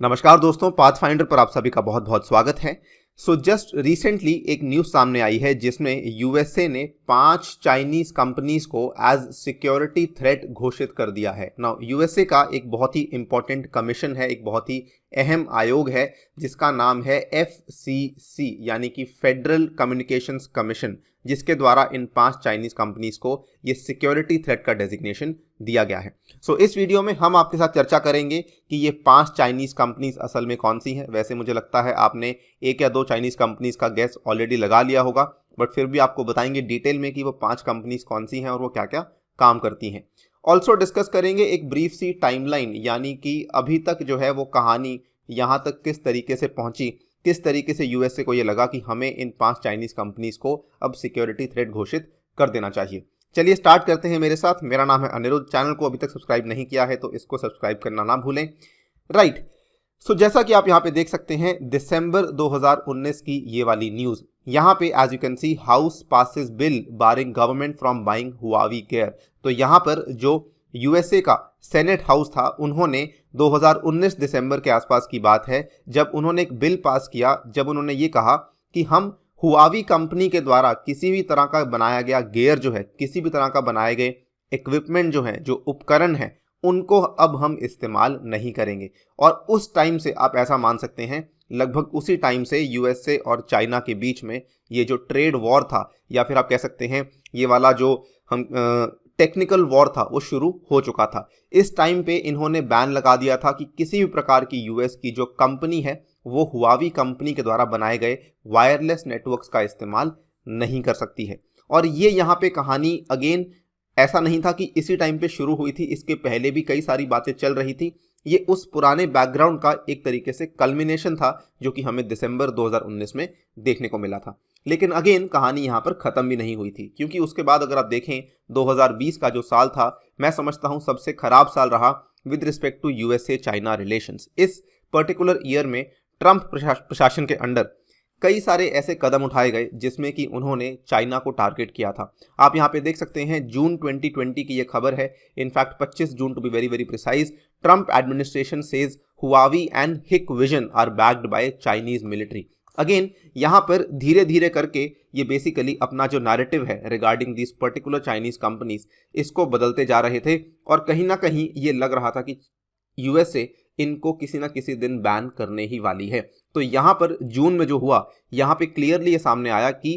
नमस्कार दोस्तों, पाथफाइंडर पर आप सभी का बहुत बहुत स्वागत है। जस्ट रिसेंटली एक न्यूज़ सामने आई है जिसमें यूएसए ने 5 चाइनीज कंपनीज को एज सिक्योरिटी थ्रेट घोषित कर दिया है। नाउ यूएसए का एक बहुत ही इंपॉर्टेंट कमीशन है, एक बहुत ही अहम आयोग है जिसका नाम है एफसीसी यानी कि फेडरल कम्युनिकेशंस कमीशन, जिसके द्वारा इन 5 चाइनीज कंपनीज को ये सिक्योरिटी थ्रेट का डेजिग्नेशन दिया गया है। इस वीडियो में हम आपके साथ चर्चा करेंगे कि ये 5 चाइनीज कंपनीज असल में कौन सी हैं। वैसे मुझे लगता है आपने एक या दो चाइनीज कंपनीज का गैस ऑलरेडी लगा लिया होगा, बट फिर भी आपको बताएंगे डिटेल में कि वो 5 कंपनीज कौन सी हैं और वो क्या क्या काम करती हैं। ऑल्सो डिस्कस करेंगे एक ब्रीफ सी टाइमलाइन, यानी कि अभी तक जो है वो कहानी यहाँ तक किस तरीके से पहुंची, किस तरीके से यूएसए को ये लगा कि हमें इन 5 चाइनीज कंपनीज को अब सिक्योरिटी थ्रेट घोषित कर देना चाहिए। चलिए स्टार्ट करते हैं मेरे साथ। मेरा नाम है अनिरुद्ध। चैनल को अभी तक सब्सक्राइब नहीं किया है तो इसको सब्सक्राइब करना ना भूलें। राइट, जैसा कि आप यहाँ पे देख सकते हैं दिसंबर 2019 की ये वाली न्यूज़, यहाँ पे as you can see house passes bill barring government from buying Huawei gear. तो यहाँ पर जो यूएसए का सेनेट हाउस था, उन्होंने 2019 दिसंबर के आसपास की बात है जब उन्होंने एक बिल पास किया, जब उन्होंने ये कहा कि हम हुआवी कंपनी के द्वारा किसी भी तरह का बनाया गया गेयर जो है, किसी भी तरह का बनाए गए इक्विपमेंट जो है, जो उपकरण है, उनको अब हम इस्तेमाल नहीं करेंगे। और उस टाइम से आप ऐसा मान सकते हैं लगभग उसी टाइम से यूएसए और चाइना के बीच में ये जो ट्रेड वॉर था, या फिर आप कह सकते हैं ये वाला जो हम टेक्निकल वॉर था, वो शुरू हो चुका था। इस टाइम पे इन्होंने बैन लगा दिया था कि किसी भी प्रकार की यूएस की जो कंपनी है वो हुआवी कंपनी के द्वारा बनाए गए वायरलेस नेटवर्क्स का इस्तेमाल नहीं कर सकती है। और ये यहाँ पे कहानी अगेन ऐसा नहीं था कि इसी टाइम पे शुरू हुई थी, इसके पहले भी कई सारी बातें चल रही थी। ये उस पुराने बैकग्राउंड का एक तरीके से कल्मिनेशन था जो कि हमें दिसंबर 2019 में देखने को मिला था। लेकिन अगेन कहानी यहाँ पर ख़त्म भी नहीं हुई थी, क्योंकि उसके बाद अगर आप देखें 2020 का जो साल था, मैं समझता हूँ सबसे खराब साल रहा with respect to USA China relations. इस पर्टिकुलर ईयर में ट्रंप प्रशासन के अंडर कई सारे ऐसे कदम उठाए गए जिसमें कि उन्होंने चाइना को टारगेट किया था। आप यहाँ पे देख सकते हैं जून 2020 की ये खबर है, in fact 25 June to be very very precise. Trump administration says Huawei and Hikvision are backed by Chinese military. Again यहाँ पर धीरे धीरे करके ये बेसिकली अपना जो नैरेटिव है regarding this particular Chinese companies, इसको बदलते जा रहे थे। और कहीं ना कहीं ये लग रहा था कि यूएसए इनको किसी ना किसी दिन बैन करने ही वाली है। तो यहाँ पर जून में जो हुआ, यहाँ पे क्लियरली ये सामने आया कि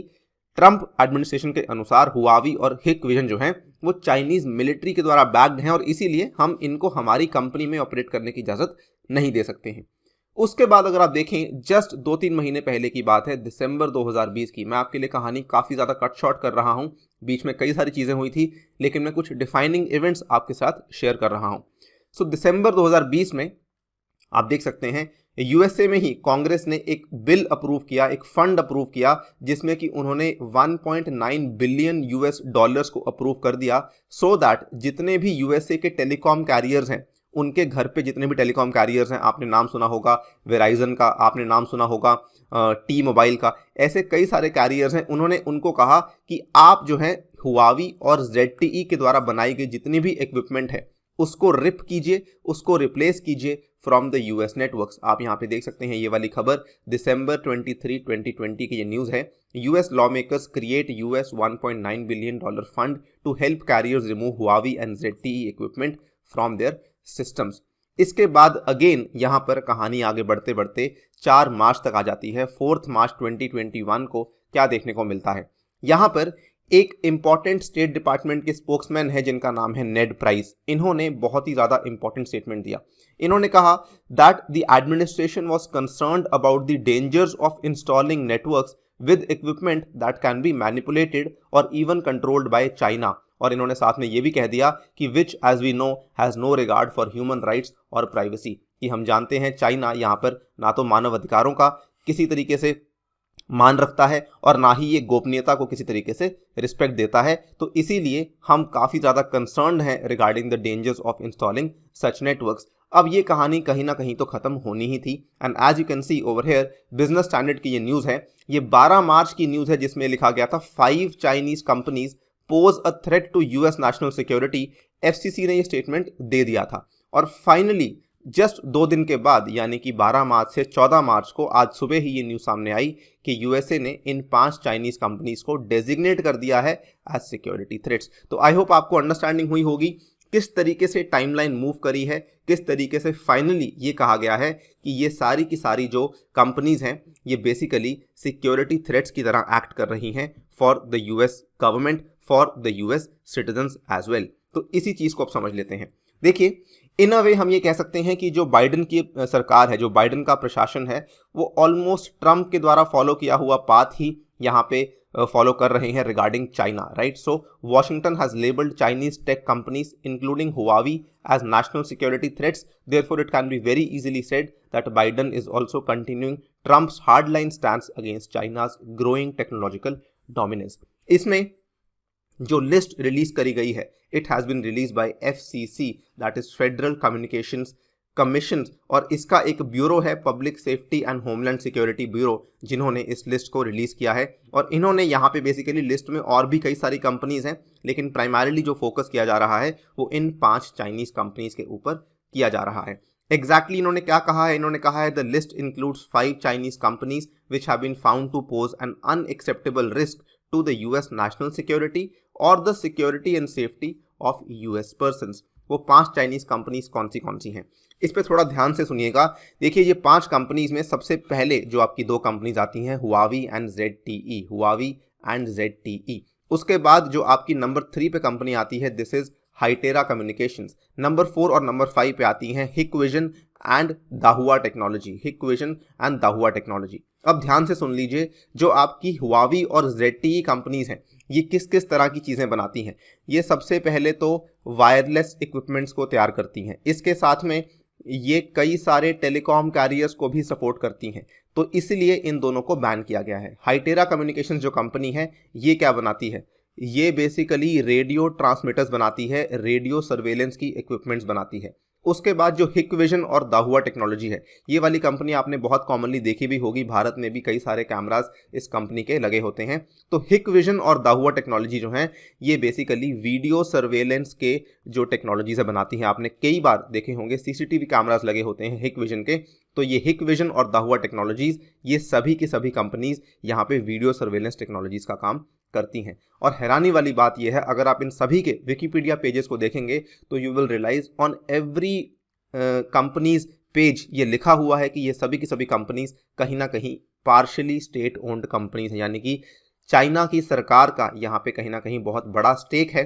ट्रंप एडमिनिस्ट्रेशन के अनुसार हुआवी और हिकविजन जो हैं वो चाइनीज मिलिट्री के द्वारा बैक्ड हैं और इसीलिए हम इनको हमारी कंपनी में ऑपरेट करने की इजाज़त नहीं दे सकते हैं। उसके बाद अगर आप देखें जस्ट 2-3 महीने पहले की बात है, दिसंबर 2020 की। मैं आपके लिए कहानी काफ़ी ज़्यादा कट शॉर्ट कर रहा हूँ, बीच में कई सारी चीज़ें हुई थी, लेकिन मैं कुछ डिफाइनिंग इवेंट्स आपके साथ शेयर कर रहा हूँ। दिसंबर 2020 में आप देख सकते हैं यूएसए में ही कांग्रेस ने एक बिल अप्रूव किया, एक फंड अप्रूव किया, जिसमें कि उन्होंने 1.9 बिलियन यूएस डॉलर्स को अप्रूव कर दिया, सो दैट जितने भी यूएसए के टेलीकॉम कैरियर्स हैं, उनके घर पे जितने भी टेलीकॉम कैरियर्स हैं, आपने नाम सुना होगा वेराइजन का, आपने नाम सुना होगा टी मोबाइल का, ऐसे कई सारे कैरियर्स हैं, उन्होंने उनको कहा कि आप जो है हुआवी और ZTE के द्वारा बनाई गई जितनी भी इक्विपमेंट है उसको रिप कीजिए, उसको रिप्लेस कीजिए फ्रॉम द यूएस नेटवर्क्स। आप यहाँ पे देख सकते हैं ये वाली खबर दिसंबर 23, 2020 की ये न्यूज़ है। US law makers create US $1.9 billion fund to help carriers remove Huawei and ZTE equipment from their systems. इसके बाद अगेन यहाँ पर कहानी आगे बढ़ते बढ़ते 4 मार्च तक आ जाती है। 4 मार्च 2021 को क्या देखने को मिलता है, यहाँ पर एक इंपॉर्टेंट स्टेट डिपार्टमेंट के स्पोक्समैन है जिनका नाम है नेड प्राइस। इन्होंने बहुत ही ज़्यादा इंपॉर्टेंट स्टेटमेंट दिया। इन्होंने कहा that the administration was concerned about the dangers of installing networks with equipment that can be manipulated और इवन कंट्रोल्ड बाय चाइना। और इन्होंने साथ में ये भी कह दिया कि which as we know has no regard for human rights और प्राइवेसी, कि हम जानते हैं चाइना यहाँ पर ना तो मानव अधिकारों का किसी तरीके से मान रखता है और ना ही ये गोपनीयता को किसी तरीके से रिस्पेक्ट देता है। तो इसीलिए हम काफ़ी ज़्यादा कंसर्न्ड हैं regarding the dangers of installing such networks. अब ये कहानी कहीं ना कहीं तो ख़त्म होनी ही थी। And as you can see over here Business Standard की ये न्यूज़ है, ये 12 मार्च की न्यूज़ है, जिसमें लिखा गया था 5 Chinese companies pose a threat to US national security. FCC ने ये स्टेटमेंट दे दिया था। और फाइनली जस्ट 2 दिन के बाद यानी कि 12 मार्च से 14 मार्च को आज सुबह ही ये न्यूज़ सामने आई कि यूएसए ने इन 5 चाइनीज कंपनीज को डेजिग्नेट कर दिया है एज सिक्योरिटी थ्रेट्स। तो आई होप आपको अंडरस्टैंडिंग हुई होगी किस तरीके से टाइमलाइन मूव करी है, किस तरीके से फाइनली ये कहा गया है कि ये सारी की सारी जो कंपनीज हैं ये बेसिकली सिक्योरिटी थ्रेट्स की तरह एक्ट कर रही हैं for the US government, for the US citizens as well. तो इसी चीज़ को आप समझ लेते हैं। देखिए, इन अ वे हम ये कह सकते हैं कि जो बाइडन की सरकार है, जो बाइडन का प्रशासन है, वो ऑलमोस्ट ट्रम्प के द्वारा फॉलो किया हुआ पाथ ही यहाँ पे फॉलो कर रहे हैं regarding China, right. So Washington has labelled Chinese tech companies including Huawei as national security threats, therefore it can be very easily said that Biden is also continuing Trump's hardline stance against China's growing technological dominance. इसमें जो list release करी गई है, it has been released by FCC, that is federal communications commission, और इसका एक bureau है public safety and homeland security bureau, जिन्होंने इस लिस्ट को रिलीज किया है। और इन्होंने यहाँ पे बेसिकली लिस्ट में और भी कई सारी कंपनीज हैं, लेकिन प्राइमरीली जो फोकस किया जा रहा है वो इन 5 चाइनीज कंपनीज के ऊपर किया जा रहा है। एग्जैक्टली इन्होंने क्या कहा है? इन्होंने कहा है the list includes 5 Chinese companies which have been found to pose an unacceptable risk to the US national security or the security and safety of US persons। वो 5 चाइनीज कंपनीज कौन सी हैं, इस पे थोड़ा ध्यान से सुनिएगा। देखिए, ये 5 कंपनीज में सबसे पहले जो आपकी 2 कंपनीज आती हैं, Huawei and ZTE, Huawei and ZTE। उसके बाद जो आपकी नंबर 3 पे कंपनी आती है, दिस इज हाइटेरा कम्युनिकेशंस। नंबर 4 और नंबर 5 पे आती हैं Hikvision and दाहुआ technology, Hikvision and दाहुआ technology. अब ध्यान से सुन लीजिए, जो आपकी हुआवी और ZTE कंपनीज हैं, ये किस किस तरह की चीज़ें बनाती हैं। ये सबसे पहले तो वायरलेस इक्विपमेंट्स को तैयार करती हैं, इसके साथ में ये कई सारे टेलीकॉम कैरियर्स को भी सपोर्ट करती हैं, तो इसलिए इन दोनों को बैन किया गया है। हाइटेरा कम्युनिकेशंस जो कंपनी है, ये क्या बनाती है? ये बेसिकली रेडियो ट्रांसमीटर्स बनाती है, रेडियो सर्वेलेंस की इक्विपमेंट्स बनाती है। उसके बाद जो हिकविजन और दाहुआ टेक्नोलॉजी है, ये वाली कंपनी आपने बहुत कॉमनली देखी भी होगी, भारत में भी कई सारे कैमराज इस कंपनी के लगे होते हैं। तो हिकविजन और दाहुआ टेक्नोलॉजी जो हैं, ये बेसिकली वीडियो सर्वेलेंस के जो टेक्नोलॉजीज बनाती हैं। आपने कई बार देखे होंगे CCTV कैमराज लगे होते हैं हिकविजन के, तो ये हिकविजन और दाहुआ टेक्नोलॉजीज, ये सभी की सभी कंपनीज यहाँ पे वीडियो सर्वेलेंस टेक्नोलॉजीज का काम करती हैं। और हैरानी वाली बात यह है, अगर आप इन सभी के विकिपीडिया पेजेस को देखेंगे तो you will realise on every companies page ये लिखा हुआ है कि ये सभी की सभी कंपनीज कहीं ना कहीं पार्शियली स्टेट ओन्ड कंपनीज हैं, यानी कि चाइना की सरकार का यहाँ पे कहीं ना कहीं बहुत बड़ा स्टेक है,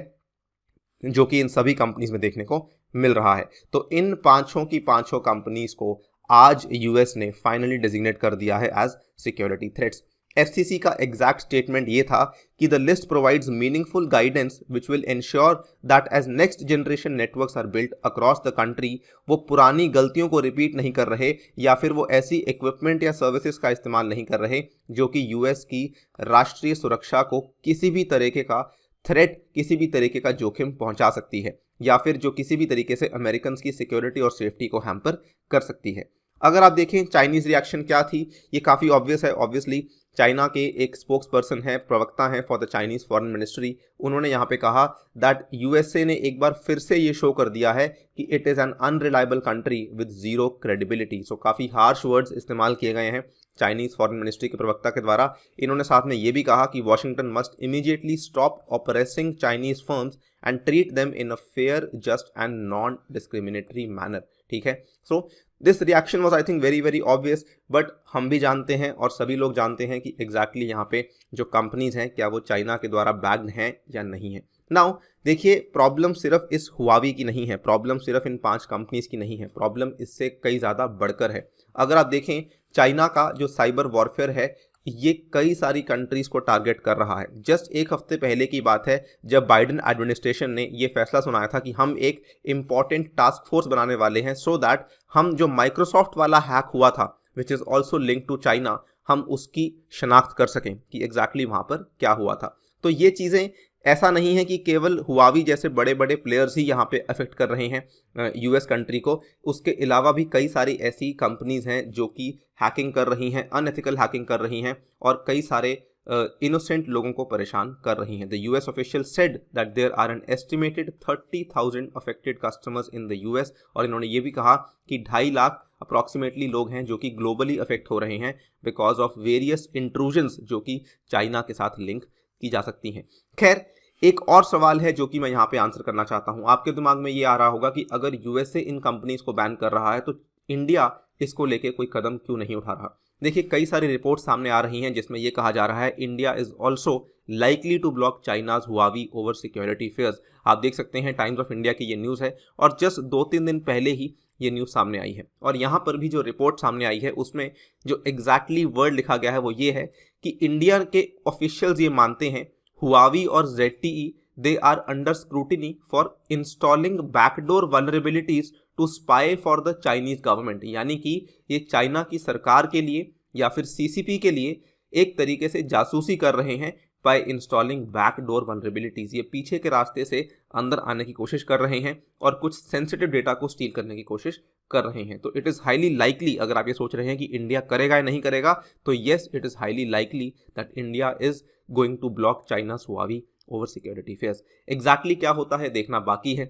जो कि इन सभी कंपनीज में देखने को मिल रहा है। तो इन 5 की 5 कंपनीज को आज यूएस ने फाइनली डेजिग्नेट कर दिया है एज सिक्योरिटी थ्रेट्स। FCC का एग्जैक्ट स्टेटमेंट ये था कि the list provides meaningful guidance which will ensure that as next generation networks are built across the country, वो पुरानी गलतियों को रिपीट नहीं कर रहे या फिर वो ऐसी इक्विपमेंट या सर्विसेज का इस्तेमाल नहीं कर रहे जो कि यूएस की राष्ट्रीय सुरक्षा को किसी भी तरीके का थ्रेट, किसी भी तरीके का जोखिम पहुंचा सकती है, या फिर जो किसी भी तरीके से अमेरिकन की सिक्योरिटी और सेफ्टी को हैम्पर कर सकती है। अगर आप देखें चाइनीज रिएक्शन क्या थी, ये काफ़ी ऑब्वियस है। ऑब्वियसली चाइना के एक स्पोक्स पर्सन है, प्रवक्ता हैं for the Chinese foreign ministry, उन्होंने यहाँ पे कहा दैट यूएसए ने एक बार फिर से ये शो कर दिया है कि it is an unreliable country with zero credibility. So काफ़ी हार्श वर्ड्स इस्तेमाल किए गए हैं चाइनीज फॉरेन मिनिस्ट्री के प्रवक्ता के द्वारा। इन्होंने साथ में ये भी कहा कि Washington must immediately stop operating Chinese firms and treat them in a fair, just and non discriminatory manner. ठीक है, so this reaction was I think very very obvious, but हम भी जानते हैं और सभी लोग जानते हैं कि एग्जैक्टली यहाँ पे जो कंपनीज हैं क्या वो चाइना के द्वारा बैग्ड हैं या नहीं है। नाउ देखिए, प्रॉब्लम सिर्फ इस हुआवी की नहीं है, प्रॉब्लम सिर्फ इन 5 कंपनीज की नहीं है, प्रॉब्लम इससे कई ज़्यादा बढ़कर है। अगर आप देखें, चाइना का जो साइबर वॉरफेयर है ये कई सारी कंट्रीज को टारगेट कर रहा है। जस्ट एक हफ्ते पहले की बात है जब बाइडन एडमिनिस्ट्रेशन ने ये फैसला सुनाया था कि हम एक इम्पॉर्टेंट टास्क फोर्स बनाने वाले हैं सो दैट हम जो माइक्रोसॉफ्ट वाला हैक हुआ था which is also link to China, हम उसकी शनाख्त कर सकें कि एग्जैक्टली वहाँ पर क्या हुआ था। तो ये चीज़ें ऐसा नहीं है कि केवल हुआवी जैसे बड़े बड़े प्लेयर्स ही यहाँ पे अफेक्ट कर रहे हैं यूएस कंट्री को, उसके अलावा भी कई सारी ऐसी कंपनीज हैं जो कि हैकिंग कर रही हैं, अनएथिकल हैकिंग कर रही हैं, और कई सारे इनोसेंट लोगों को परेशान कर रही हैं। The US official said that there are an estimated 30,000 affected customers in the US, और इन्होंने ये भी कहा कि 2.5 लाख अप्रॉक्सीमेटली लोग हैं जो कि ग्लोबली अफेक्ट हो रहे हैं बिकॉज ऑफ वेरियस इंट्रूजन्स जो कि चाइना के साथ लिंक की जा सकती हैं। खैर, एक और सवाल है जो कि मैं यहाँ पे आंसर करना चाहता हूँ। आपके दिमाग में ये आ रहा होगा कि अगर यूएसए इन कंपनीज को बैन कर रहा है तो इंडिया इसको लेके कोई कदम क्यों नहीं उठा रहा। देखिए, कई सारी रिपोर्ट सामने आ रही हैं जिसमें यह कहा जा रहा है India is also likely to block China's Huawei over security fears. आप देख सकते हैं टाइम्स ऑफ इंडिया की ये न्यूज़ है और जस्ट 2-3 दिन पहले ही ये न्यूज़ सामने आई है। और यहाँ पर भी जो रिपोर्ट सामने आई है उसमें जो एग्जैक्टली वर्ड लिखा गया है वो ये है कि इंडिया के ऑफिशियल्स ये मानते हैं हुआवी और ZTE they are under scrutiny for installing backdoor vulnerabilities to spy for the Chinese government। यानी कि ये चाइना की सरकार के लिए या फिर CCP के लिए एक तरीके से जासूसी कर रहे हैं by installing backdoor vulnerabilities। ये पीछे के रास्ते से अंदर आने की कोशिश कर रहे हैं और कुछ सेंसिटिव डेटा को स्टील करने की कोशिश कर रहे हैं। तो इट इज़ हाईली लाइकली, अगर आप ये सोच रहे हैं कि इंडिया करेगा या नहीं करेगा, तो yes, it is highly likely that India is going to block China's Huawei over security fears. Exactly क्या होता है देखना बाकी है।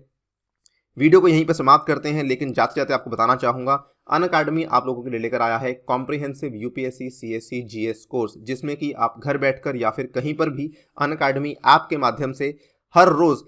वीडियो को यहीं पर समाप्त करते हैं, लेकिन जाते जाते आपको बताना चाहूंगा अनअकैडमी आप लोगों के लिए लेकर आया है comprehensive UPSC CSC GS course, जिसमें कि आप घर बैठकर या फिर कहीं पर भी अनअकैडमी ऐप के माध्यम से हर रोज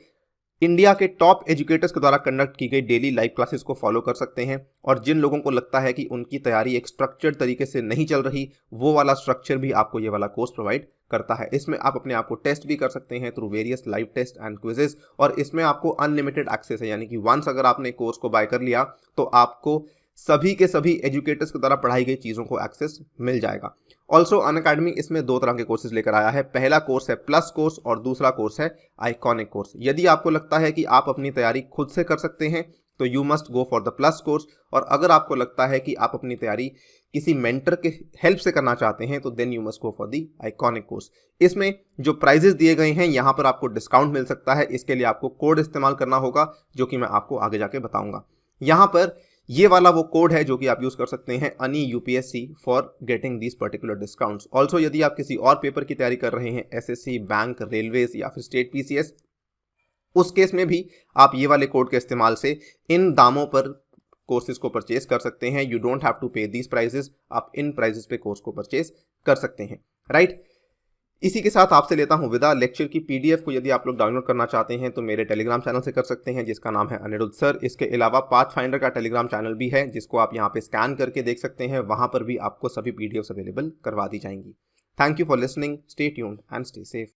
इंडिया के टॉप एजुकेटर्स के द्वारा कंडक्ट की गई डेली लाइव क्लासेस को फॉलो कर सकते हैं। और जिन लोगों को लगता है कि उनकी तैयारी एक स्ट्रक्चर्ड तरीके से नहीं चल रही, वो वाला स्ट्रक्चर भी आपको ये वाला कोर्स प्रोवाइड करता है। इसमें आप अपने आप को टेस्ट भी कर सकते हैं through various live test and quizzes, और इसमें आपको अनलिमिटेड एक्सेस है। यानी कि वंस अगर आपने कोर्स को बाय कर लिया तो आपको सभी के सभी एजुकेटर्स के द्वारा पढ़ाई गई चीज़ों को एक्सेस मिल जाएगा। ऑल्सो अनअकैडमी इसमें 2 तरह के कोर्सेज लेकर आया है। पहला कोर्स है प्लस कोर्स और दूसरा कोर्स है आइकॉनिक कोर्स। यदि आपको लगता है कि आप अपनी तैयारी खुद से कर सकते हैं तो you must go for the plus course, और अगर आपको लगता है कि आप अपनी तैयारी किसी मेंटर के हेल्प से करना चाहते हैं तो then you must go for the iconic course. इसमें जो प्राइजेस दिए गए हैं यहाँ पर आपको डिस्काउंट मिल सकता है। इसके लिए आपको कोड इस्तेमाल करना होगा जो कि मैं आपको आगे जाके बताऊंगा। यहाँ पर ये वाला वो कोड है जो कि आप यूज कर सकते हैं अनि UPSC for getting these particular discounts. Also यदि आप किसी और पेपर की तैयारी कर रहे हैं, SSC, बैंक, रेलवेज या फिर स्टेट PCS, उस केस में भी आप ये वाले कोड के इस्तेमाल से इन दामों पर कोर्सेज को परचेज कर सकते हैं। यू डोंट हैव टू पे दीज प्राइजेस, आप इन प्राइजेस पे कोर्स को परचेज कर सकते हैं, राइट। इसी के साथ आपसे लेता हूं विदा। लेक्चर की PDF को यदि आप लोग डाउनलोड करना चाहते हैं तो मेरे टेलीग्राम चैनल से कर सकते हैं जिसका नाम है अनिरुद्ध सर। इसके अलावा पाथफाइंडर का टेलीग्राम चैनल भी है जिसको आप यहाँ पे स्कैन करके देख सकते हैं, वहां पर भी आपको सभी PDFs अवेलेबल करवा दी जाएंगी। Thank you for listening, stay tuned and stay safe.